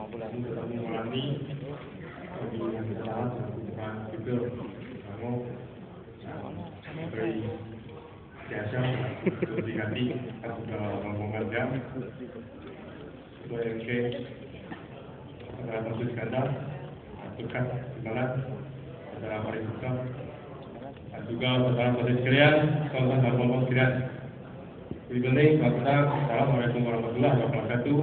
Kami mengalami yang kesalahan bukan juga kamu beri jasa diganti atau mengajar sebagai adalah kasus skandal tugas sebalas adalah paripurna dan juga saudara saudari sekalian, kawan-kawan sekalian. Bimbing Assalamualaikum warahmatullahi wabarakatuh.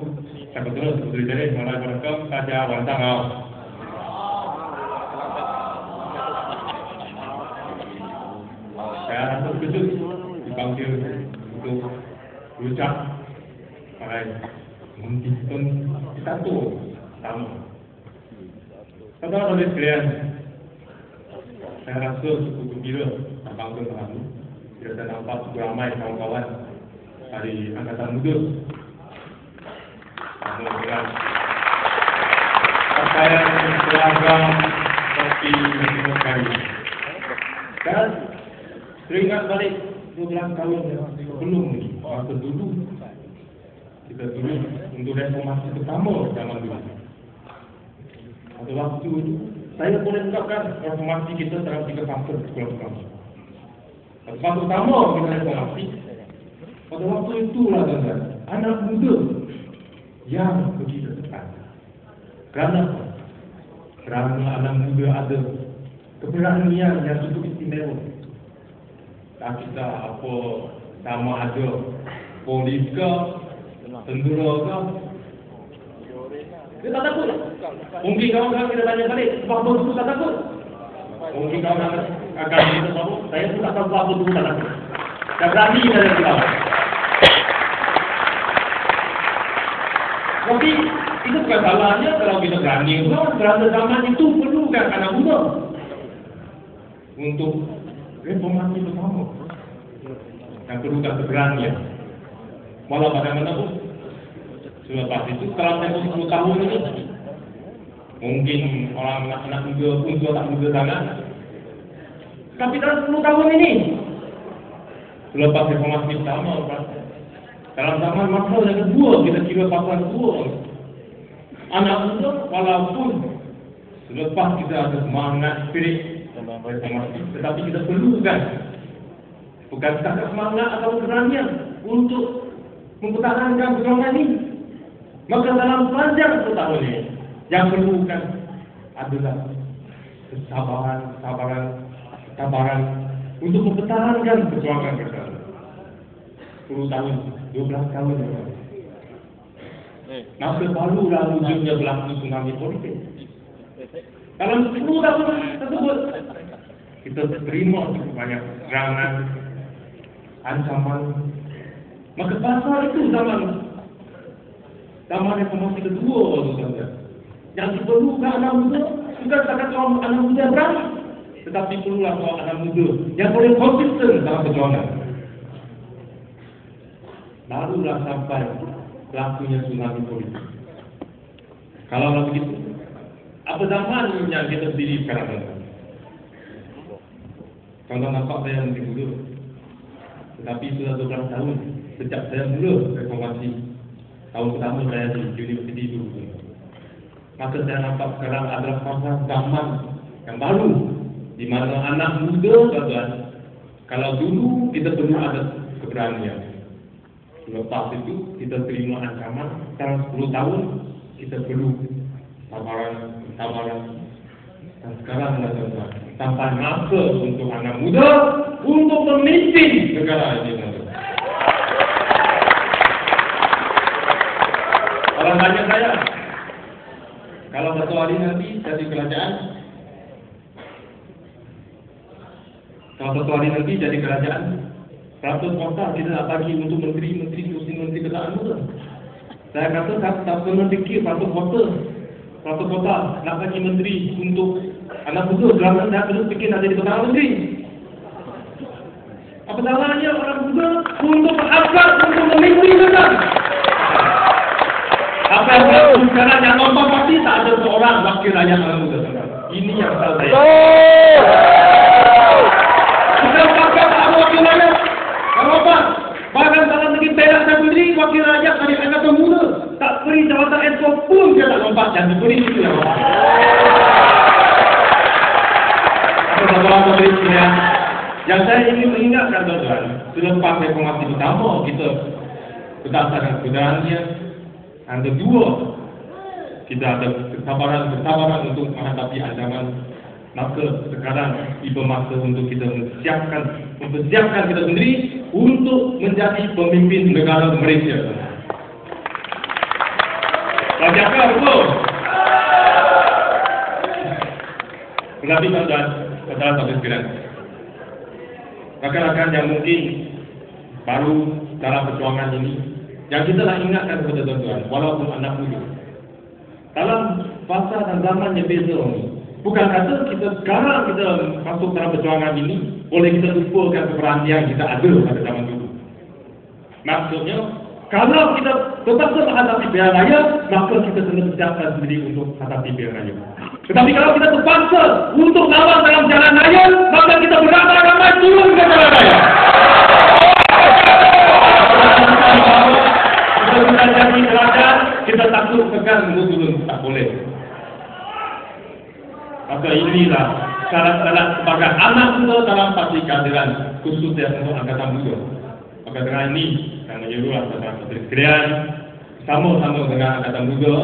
Saya betul Putri Jadi mulai berkem saja wantangau. Saya rasa khusus dipanggil untuk berucap pada menghitung kita tu tamu. Saudara-saudari sekalian, saya rasa cukup gembira panggil tamu. Kita dah nampak cukup ramai kawan-kawan dari angkatan muda. Kemudian pakaian seragam seperti sekali. Dan teringat balik 12 tahun sebelum ini, masa dulu kita dulu untuk reformasi pertama zaman dulu. Pada waktu itu saya boleh ungkapkan reformasi kita dalam 3 fasa sekolah pertama. Fasa pertama kita reformasi. Pada waktu itulah tuan-tuan, anak muda yang begitu tepat. Kerana anak muda ada keberanian yang cukup istimewa. Tak kita apa sama ada polis ke, tentera ke, dia tak takut. Mungkin kawan-kawan kita tanya balik, sebab itu tak takut. Mungkin kawan-kawan akan kita tahu, saya pun tak tahu apa itu tak takut. Tak berani dari kita. Tapi itu bukan salahnya kalau kita berani. Kerana zaman itu perlukan anak muda untuk reformasi bersama. Dan perlukan keberanian. Walau bagaimana pun, selepas itu kalau saya 10 tahun ini, mungkin orang anak muda pun juga tak muda sangat. Tapi dalam 10 tahun ini, selepas reformasi pertama, dalam zaman masa yang kedua, kita kira fasa kedua. Anak muda, walaupun selepas kita ada semangat spirit reformasi, tetapi kita perlukan bukan setakat semangat atau keberanian untuk mempertahankan perjuangan ini. Maka dalam panjang 10 tahun ini, yang perlukan adalah kesabaran untuk mempertahankan perjuangan kita. 10 tahun, 12 tahun. Masa barulah wujudnya berlaku tsunami politik. Dalam 10 tahun tersebut, kita terima cukup banyak serangan, ancaman. Maka pasal itu zaman reformasi kedua, yang diperlukan anak muda, bukan setakat orang anak muda berani, tetapi perlulah orang anak muda yang boleh konsisten dalam perjuangan. Barulah sampai lakunya tsunami politik. Kalau begitu, apa zaman yang kita berdiri sekarang? Kalau nampak saya mungkin muda, tetapi sudah 12 tahun sejak saya mula reformasi. Tahun pertama saya di universiti dulu. Maka saya nampak sekarang adalah fasa zaman yang baru, di mana anak muda, tuan-tuan, kalau dulu kita perlu ada keberanian. Lepas itu kita terima ancaman. Sekarang 10 tahun kita perlu sabaran. Dan sekarang tuan-tuan, sampai masa untuk anak muda untuk memimpin negara ini. Kalau tanya saya, kalau satu hari nanti jadi kerajaan, Ratus kota kita nak bagi untuk menteri, kursi keadaan muda. Saya kata tak pernah fikir ratus kota nak bagi menteri untuk anak muda. Selama saya perlu fikir nak jadi Perdana Menteri. Apa salahnya orang muda untuk berhasrat untuk memimpin negara? Apa yang berlaku sekarang yang nonton pasti tak ada seorang wakil rakyat anak muda. Ini yang salah saya. Kita pakai wakil rakyat. Kalau apa? Bahkan dalam negeri Perak dan Puteri, wakil rakyat dari angkatan muda tak tak beri jawatan Exco pun dia tak lompat dan diberi itu yang lompat. Yang saya ingin mengingatkan tuan-tuan, selepas reformasi pertama kita berdasarkan kebenarannya, yang kedua kita ada kesabaran untuk menghadapi ancaman. Maka sekarang tiba masa untuk kita mempersiapkan kita sendiri untuk menjadi pemimpin negara Malaysia. Siapkah betul? Tetapi tuan-tuan, saudara-saudara sekalian, rakan-rakan yang mungkin baru dalam perjuangan ini, yang kita nak ingatkan kepada tuan-tuan, walaupun anak muda, dalam fasa dan zaman yang beza ini, bukan kata kita sekarang kita masuk dalam perjuangan ini, boleh kita lupakan keberanian kita ada pada zaman dulu. Maksudnya, kalau kita terpaksa menghadapi pilihan raya, maka kita kena persiapkan sendiri untuk menghadapi pilihan raya. Tetapi kalau kita terpaksa untuk lawan dalam jalan raya, maka kita beramai-ramai turun ke jalan raya. Kalau kita jadi kerajaan, kita takut tekan untuk turun, tak boleh. Maka inilah syarat-syarat sebagai anak muda dalam parti kehadiran khususnya untuk angkatan muda. Maka dengan ini, saya menyuruhlah saudara-saudara sekalian, sama-sama dengan angkatan muda,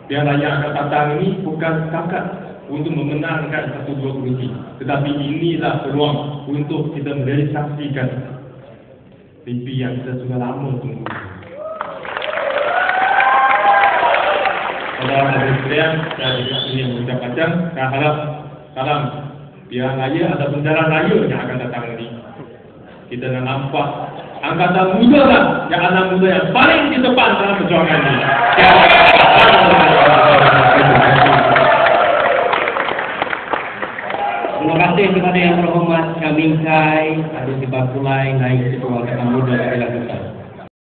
pilihan raya akan datang ini bukan setakat untuk memenangkan satu dua kursi, tetapi inilah peluang untuk kita merealisasikan mimpi yang kita sudah lama tunggu. Saudara-saudara sekalian, saya juga ingin mengucapkan saya harap dalam pilihan raya ataupun jalan raya yang akan datang ini, kita nak nampak angkatan muda lah, yang anak muda yang paling di depan dalam perjuangan ini. Terima kasih kepada yang terhormat Kak Mingkai, Adik Sebab Kulai, Naib Ketua Angkatan Muda Negara Kita.